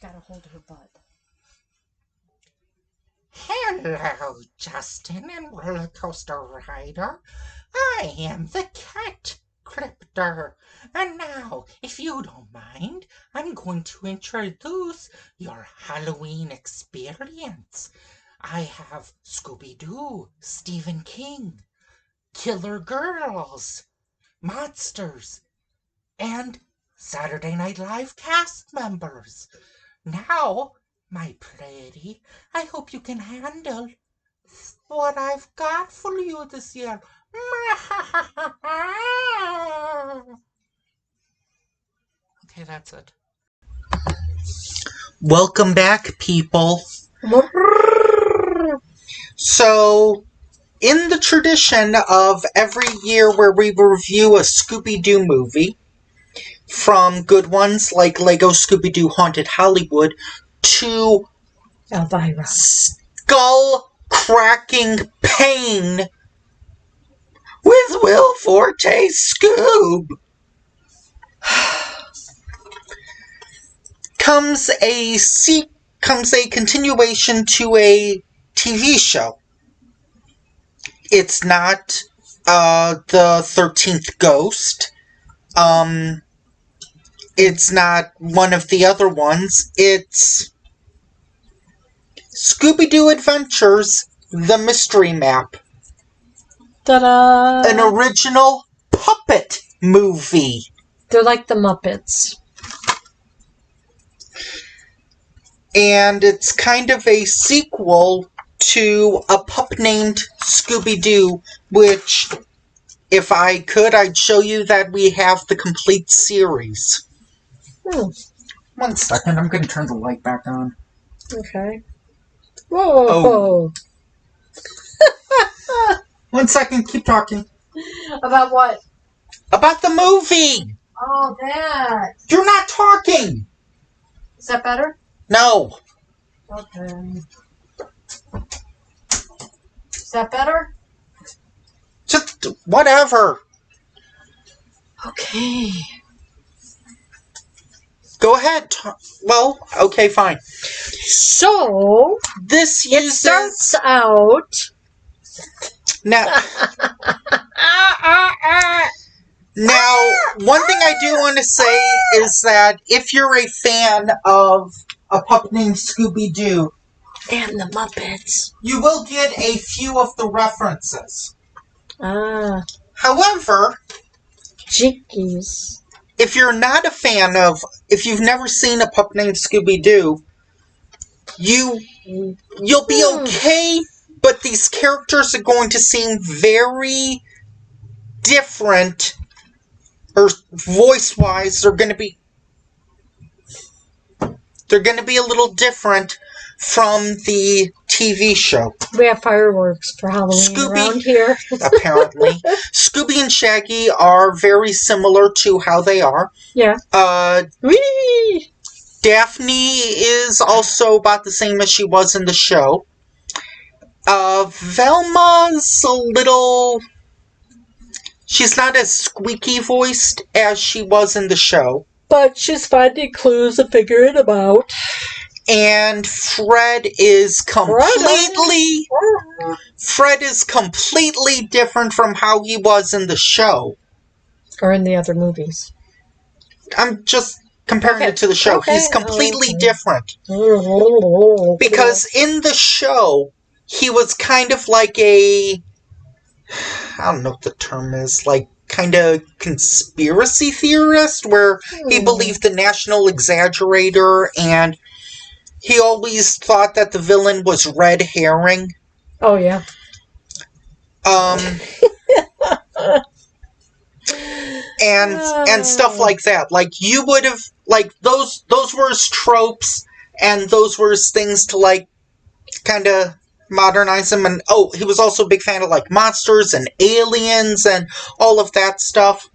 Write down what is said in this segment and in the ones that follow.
gotta hold her butt. Hello, Justin and roller coaster rider. I am the cat Cryptor. And now, if you don't mind, I'm going to introduce your Halloween experience. I have Scooby Doo, Stephen King, Killer Girls, Monsters, and Saturday Night Live cast members. Now, my pretty, I hope you can handle what I've got for you this year. Okay, that's it. Welcome back, people. So, in the tradition of every year where we review a Scooby Doo movie, from good ones like Lego Scooby Doo Haunted Hollywood to Elvira. skull-cracking pain with Will Forte's Scoob, comes a continuation to a TV show. It's not the 13th Ghost. It's not one of the other ones. It's Scooby-Doo Adventures, The Mystery Map. Ta-da! An original puppet movie. They're like the Muppets. And it's kind of a sequel to a pup named Scooby-Doo, which, if I could, I'd show you that we have the complete series. 1 second, I'm going to turn the light back on. Okay. Whoa! 1 second, keep talking. About what? About the movie! Oh, that. You're not talking! Is that better? No. Okay. Is that better? Just whatever. Okay. Go ahead. Well, okay, fine. So, This it uses... starts out... Now, one thing I do want to say is that if you're a fan of a pup named Scooby-Doo, And the Muppets. you will get a few of the references. Ah. However, Jinkies. if you're not a fan of, if you've never seen a pup named Scooby-Doo, you'll be okay, but these characters are going to seem very different, or voice-wise, they're going to be a little different from the TV show. We have fireworks for Halloween around here. Apparently. Scooby and Shaggy are very similar to how they are. Yeah. Whee! Daphne is also about the same as she was in the show. Velma's a little... She's not as squeaky voiced as she was in the show. But she's finding clues and figuring them out. And Fred is completely different from how he was in the show. Or in the other movies. I'm just comparing it to the show. Okay. He's completely different. Because Because in the show, he was kind of like a... I don't know what the term is. Like, kind of conspiracy theorist, where he believed the National Exaggerator, and he always thought that the villain was Red Herring. Oh, yeah. And stuff like that. Like, you would have, like, those were his tropes, and those were his things to, like, kind of modernize him. And, he was also a big fan of, like, monsters and aliens and all of that stuff.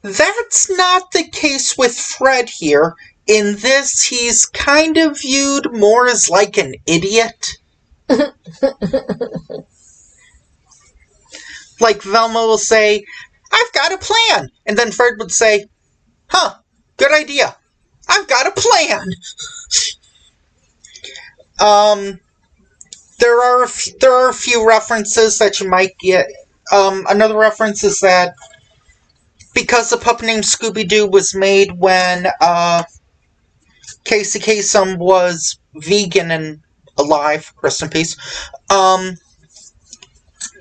That's not the case with Fred here. In this, he's kind of viewed more as, like, an idiot. Like, Velma will say, "I've got a plan." And then Fred would say, "Huh, good idea. I've got a plan. There are a few references that you might get. Another reference is that because the puppet named Scooby Doo was made when Casey Kasem was vegan and alive, rest in peace.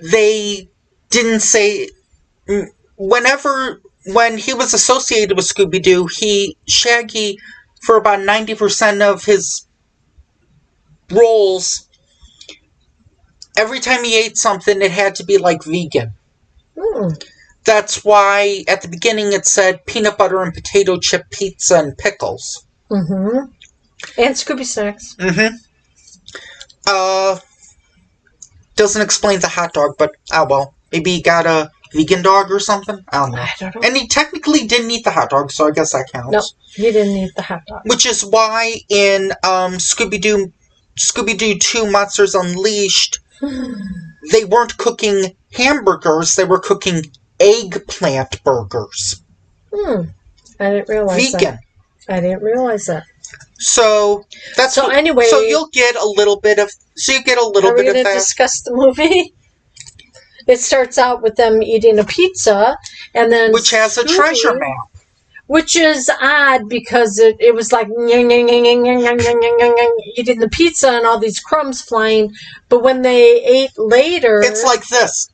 They didn't say when he was associated with Scooby Doo, Shaggy, for about 90% of his roles, every time he ate something, it had to be like vegan. That's why at the beginning it said peanut butter and potato chip pizza and pickles. And Scooby Snacks. Doesn't explain the hot dog, but well. Maybe he got a vegan dog or something? I don't know. And he technically didn't eat the hot dog, so I guess that counts. No, he didn't eat the hot dog. Which is why in Scooby-Doo 2 Monsters Unleashed, they weren't cooking hamburgers, they were cooking eggplant burgers. I didn't realize that. Vegan. I didn't realize that. So that's anyway. So you'll get a little bit of. So you get a little bit of that. Are we going to discuss the movie? It starts out with them eating a pizza, and then which has a treasure map. Which is odd because it was like eating the pizza and all these crumbs flying, but when they ate later, it's like this.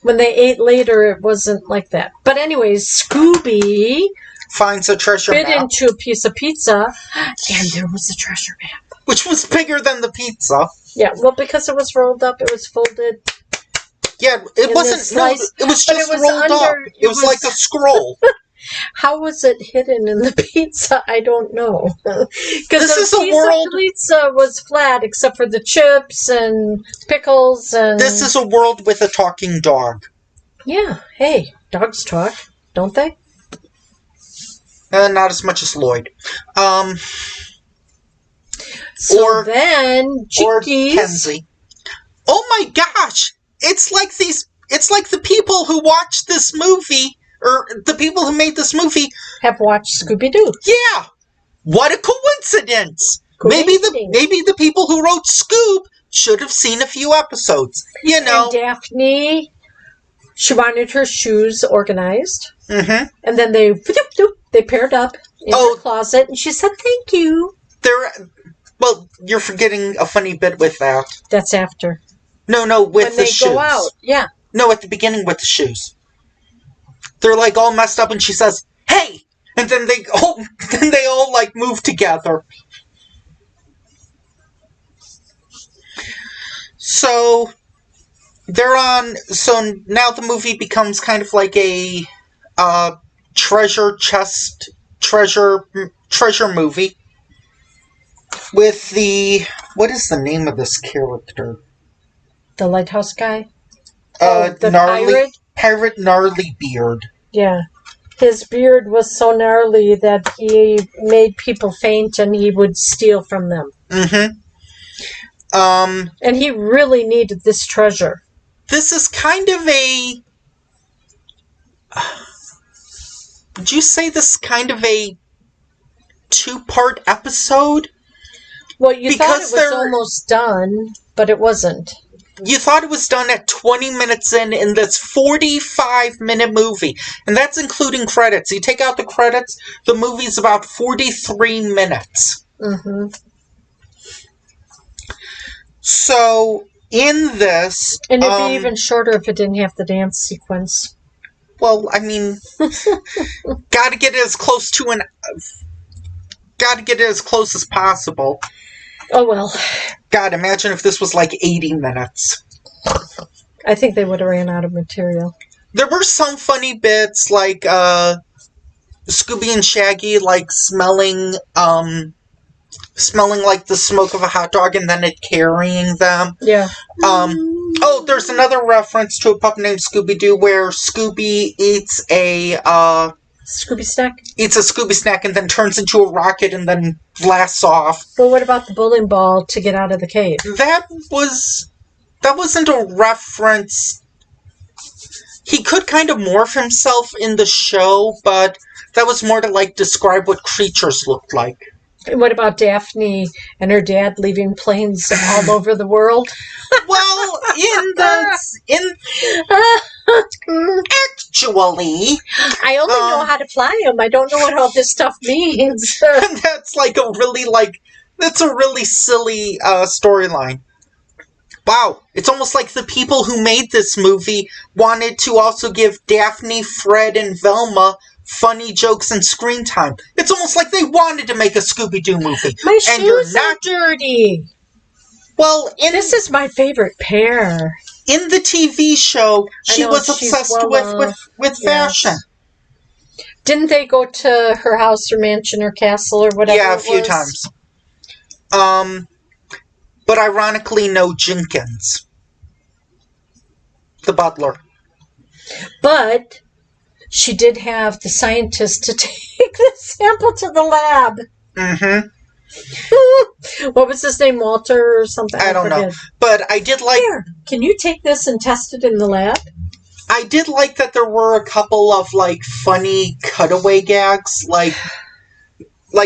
When they ate later, it wasn't like that. But anyways, Scooby finds a treasure map. Bit into a piece of pizza, and there was a treasure map. Which was bigger than the pizza. Yeah, well, because it was rolled up, it was folded. Yeah, it wasn't. No, it was just rolled up. It was like a scroll. How was it hidden in the pizza? I don't know. Because the world. Pizza was flat except for the chips and pickles and. This is a world with a talking dog. Yeah. Hey, dogs talk, don't they? Not as much as Lloyd. So then, Chickies. Or Kenzie. Oh my gosh! It's like the people who watched this movie, or the people who made this movie, have watched Scooby Doo. Yeah, what a coincidence! Maybe the people who wrote Scoob should have seen a few episodes. You know, and Daphne, she wanted her shoes organized, and then they paired up in the closet, and she said, "Thank you." Well, you're forgetting a funny bit with that. That's after. No, with the shoes. When they go out, yeah. No, at the beginning with the shoes. They're like all messed up, and she says, "Hey!" And then they all like move together. So they're on. So now the movie becomes kind of like a treasure movie. With what is the name of this character? The lighthouse guy? The pirate Gnarly Beard. Yeah. His beard was so gnarly that he made people faint and he would steal from them. And he really needed this treasure. This is kind of a... Would you say this is kind of a 2-part episode? Well, you thought it was almost done, but it wasn't. You thought it was done at 20 minutes in this 45-minute movie. And that's including credits. You take out the credits, the movie's about 43 minutes. So, in this... And it'd be even shorter if it didn't have the dance sequence. Well, I mean... gotta get it as close to Gotta get it as close as possible. Oh, well. God, imagine if this was like 80 minutes. I think they would have ran out of material. There were some funny bits, like Scooby and Shaggy, like smelling like the smoke of a hot dog and then it carrying them. Yeah. There's another reference to a puppet named Scooby Doo where Scooby eats a Scooby snack? Eats a Scooby snack and then turns into a rocket and then blasts off. But what about the bowling ball to get out of the cave? That wasn't a reference. He could kind of morph himself in the show, but that was more to, like, describe what creatures looked like. And what about Daphne and her dad leaving planes all over the world? Well, actually, I only know how to fly them. I don't know what all this stuff means. That's a really silly storyline. Wow, it's almost like the people who made this movie wanted to also give Daphne, Fred, and Velma funny jokes and screen time. It's almost like they wanted to make a Scooby Doo movie. My shoes are dirty. Well, this is my favorite pair. In the TV show, she was obsessed with fashion. Didn't they go to her house or mansion or castle or whatever? Yeah, a few times. But ironically, no Jenkins, the butler. But she did have the scientist to take the sample to the lab. Mm-hmm. What was his name? Walter or something? I don't know. But I did like... Here, can you take this and test it in the lab? I did like that there were a couple of, like, funny cutaway gags. Like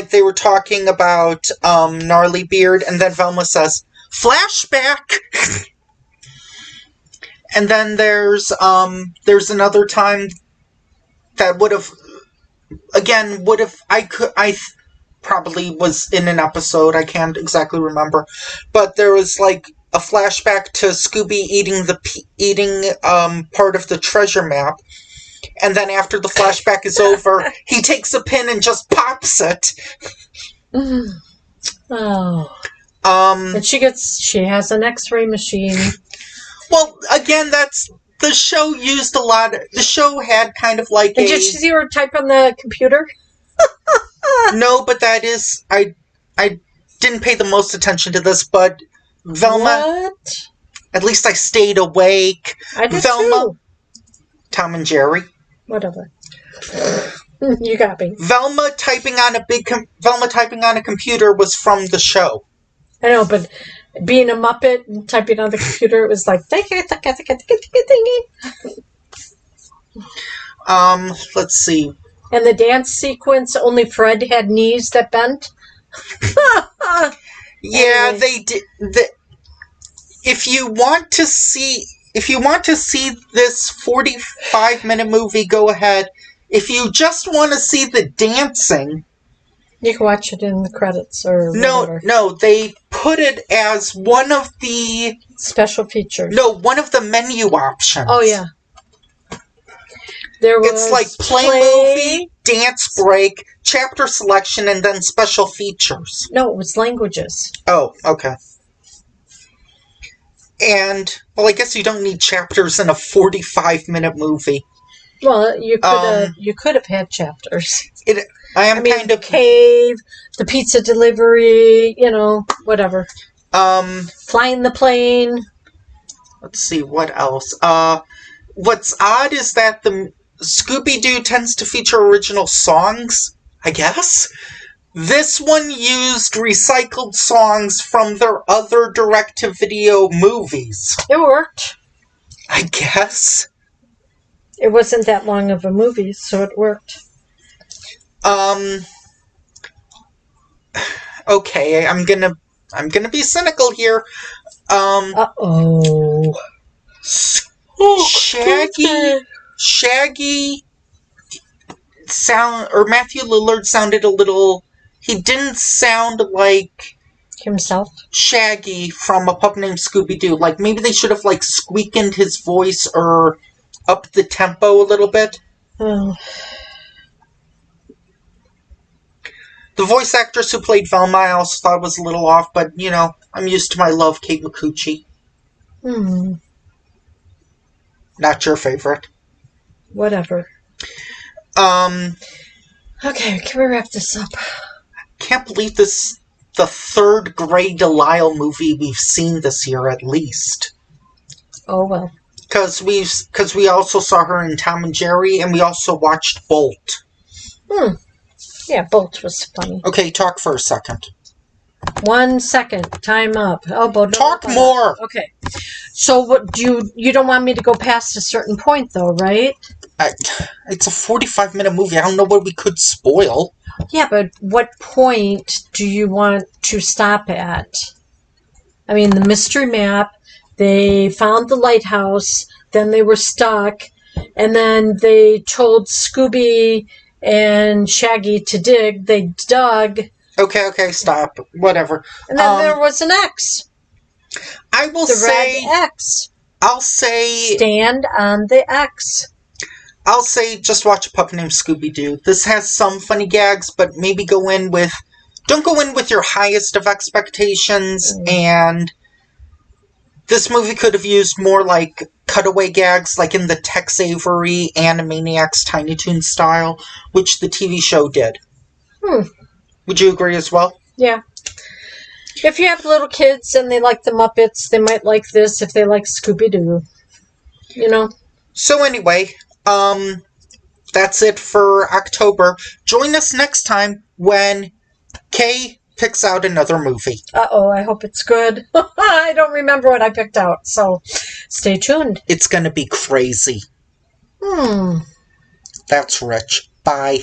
they were talking about Gnarly Beard, and then Velma says, flashback! And then there's another time that I probably was in an episode, I can't exactly remember, but there was like a flashback to Scooby eating part of the treasure map, and then after the flashback is over, he takes a pin and just pops it. Oh. And she has an X-ray machine. Well, again, the show used a lot. The show had kind of like Did you see her type on the computer? No, but that is... I didn't pay the most attention to this, but Velma... What? At least I stayed awake. I did Velma, too. Tom and Jerry. Whatever. You got me. Velma typing on a computer was from the show. I know, but being a Muppet and typing on the computer, it was like... Let's see. And the dance sequence, only Fred had knees that bent. Yeah, anyway. They did. If you want to see this 45-minute movie, go ahead. If you just want to see the dancing, you can watch it in the credits or whatever. No, they put it as one of the special features. No, one of the menu options. Oh yeah. It's like play movie, dance break, chapter selection, and then special features. No, it was languages. Oh, okay. And, well, I guess you don't need chapters in a 45-minute movie. Well, you could have had chapters. The cave, the pizza delivery, whatever. Flying the plane. Let's see, what else? What's odd is that the Scooby Doo tends to feature original songs, I guess. This one used recycled songs from their other direct-to-video movies. It worked. I guess. It wasn't that long of a movie, so it worked. Okay, I'm gonna be cynical here. Uh-oh. Shaggy Matthew Lillard sounded a little... He didn't sound like... himself? Shaggy from A Pup Named Scooby Doo. Like, maybe they should have, like, squeakened his voice or upped the tempo a little bit. Oh. The voice actress who played Velma I also thought was a little off, but, I'm used to my love, Kate McCucci. Not your favorite. Whatever. Okay, can we wrap this up? I can't believe this the third Grey Delisle movie we've seen this year, at least. Oh, well. Because we also saw her in Tom and Jerry, and we also watched Bolt. Yeah, Bolt was funny. Okay, talk for a second. 1 second. Time up. Oh, but Talk more. Okay. So what you don't want me to go past a certain point though, right? It's a 45-minute movie. I don't know what we could spoil. Yeah, but what point do you want to stop at? I mean, the mystery map, they found the lighthouse, then they were stuck, and then they told Scooby and Shaggy to dig. They dug. Okay, stop. Whatever. And then there was an X. I will the say... red X. I'll say... Stand on the X. I'll say just watch A Puppet Named Scooby Doo. This has some funny gags, but maybe go in with... Don't go in with your highest of expectations, and... This movie could have used more, like, cutaway gags, like in the Tex Avery Animaniacs Tiny Toon style, which the TV show did. Would you agree as well? Yeah. If you have little kids and they like the Muppets, they might like this if they like Scooby Doo. You know? So anyway, that's it for October. Join us next time when Kay picks out another movie. Uh-oh, I hope it's good. I don't remember what I picked out, so stay tuned. It's gonna be crazy. That's rich. Bye.